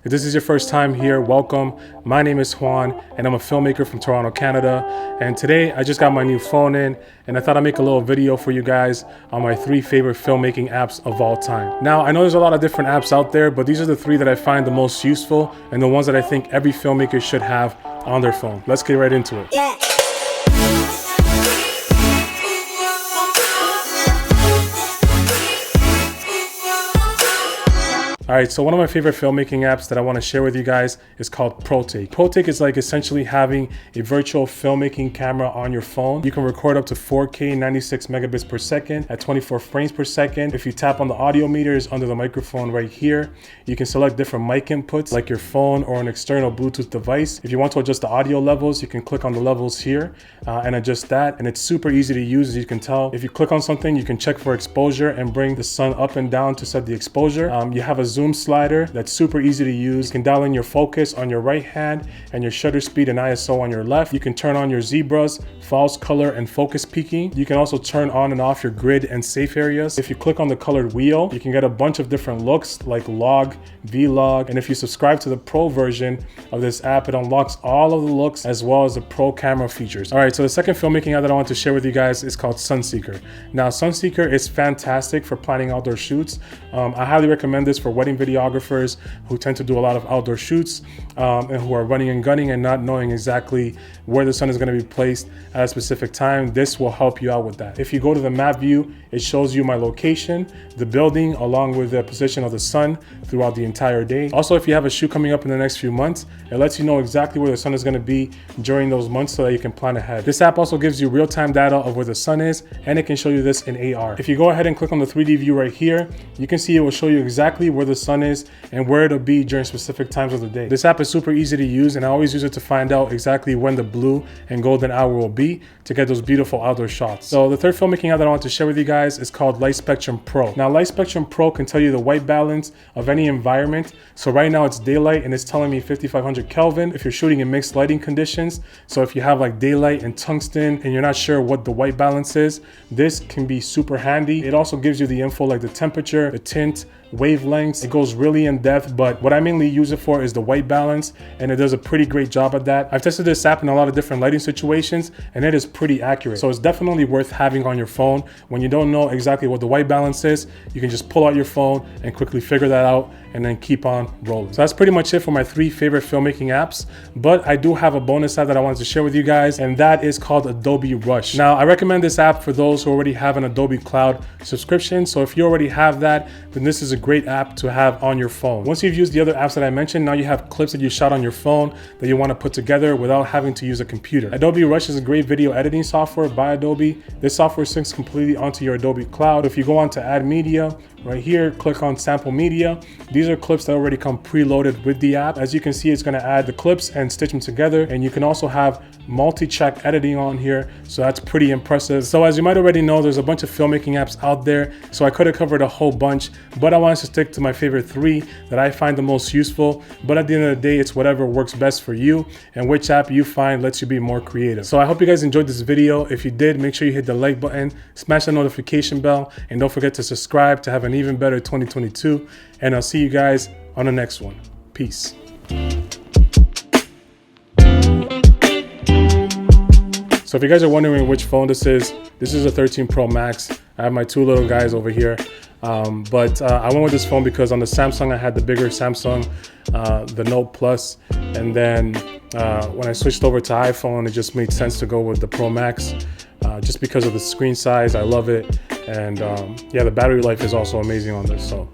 If this is your first time here, welcome. My name is Juan, and I'm a filmmaker from Toronto, Canada. And today I just got my new phone in, and I thought I'd make a little video for you guys on my 3 favorite filmmaking apps of all time. Now, I know there's a lot of different apps out there, but these are the 3 that I find the most useful and the ones that I think every filmmaker should have on their phone. Let's get right into it. Alright, so one of my favorite filmmaking apps that I want to share with you guys is called Protape. Protape is like essentially having a virtual filmmaking camera on your phone. You can record up to 4K 96 megabits per second at 24 frames per second. If you tap on the audio meters under the microphone right here, you can select different mic inputs like your phone or an external Bluetooth device. If you want to adjust the audio levels, you can click on the levels here and adjust that. And it's super easy to use, as you can tell. If you click on something, you can check for exposure and bring the sun up and down to set the exposure. You have a zoom slider that's super easy to use. You can dial in your focus on your right hand and your shutter speed and ISO on your left. You can turn on your zebras, false color, and focus peaking. You can also turn on and off your grid and safe areas. If you click on the colored wheel, you can get a bunch of different looks like log, vlog, and if you subscribe to the pro version of this app, it unlocks all of the looks as well as the pro camera features. All right, so the second filmmaking app that I want to share with you guys is called Sunseeker. Now, Sunseeker is fantastic for planning outdoor shoots. I highly recommend this for wedding videographers who tend to do a lot of outdoor shoots and who are running and gunning and not knowing exactly where the sun is going to be placed at a specific time. This will help you out with that. If you go to the map view, it shows you my location, the building, along with the position of the sun throughout the entire day. Also, if you have a shoot coming up in the next few months, it lets you know exactly where the sun is going to be during those months so that you can plan ahead. This app also gives you real-time data of where the sun is, and it can show you this in AR. If you go ahead and click on the 3D view right here, you can see it will show you exactly where the sun is and where it'll be during specific times of the day. This app is super easy to use, and I always use it to find out exactly when the blue and golden hour will be to get those beautiful outdoor shots. So the third filmmaking app that I want to share with you guys is called Light Spectrum Pro. Now, Light Spectrum Pro can tell you the white balance of any environment. So right now it's daylight and it's telling me 5500 Kelvin if you're shooting in mixed lighting conditions. So if you have like daylight and tungsten and you're not sure what the white balance is, this can be super handy. It also gives you the info like the temperature, the tint, wavelengths. It goes really in depth, but what I mainly use it for is the white balance, and it does a pretty great job at that. I've tested this app in a lot of different lighting situations, and it is pretty accurate. So it's definitely worth having on your phone. When you don't know exactly what the white balance is, you can just pull out your phone and quickly figure that out and then keep on rolling. So that's pretty much it for my 3 favorite filmmaking apps, but I do have a bonus app that I wanted to share with you guys, and that is called Adobe Rush. Now, I recommend this app for those who already have an Adobe Cloud subscription. So if you already have that, then this is a great app to have on your phone. Once you've used the other apps that I mentioned, now you have clips that you shot on your phone that you want to put together without having to use a computer. Adobe Rush is a great video editing software by Adobe. This software syncs completely onto your Adobe Cloud. If you go on to Add Media, right here, click on Sample Media. These are clips that already come preloaded with the app. As you can see, it's going to add the clips and stitch them together, and you can also have multi-track editing on here, so that's pretty impressive. So as you might already know, there's a bunch of filmmaking apps out there, so I could have covered a whole bunch, but I wanted to stick to my favorite 3 that I find the most useful. But at the end of the day, it's whatever works best for you and which app you find lets you be more creative. So I hope you guys enjoyed this video. If you did, make sure you hit the like button, smash the notification bell, and don't forget to subscribe to have an even better 2022. And I'll see you guys on the next one. Peace. So if you guys are wondering which phone this is a 13 Pro Max. I have my 2 little guys over here. I went with this phone because on the Samsung, I had the bigger Samsung, the Note Plus. And then when I switched over to iPhone, it just made sense to go with the Pro Max just because of the screen size. I love it. And yeah, the battery life is also amazing on this. So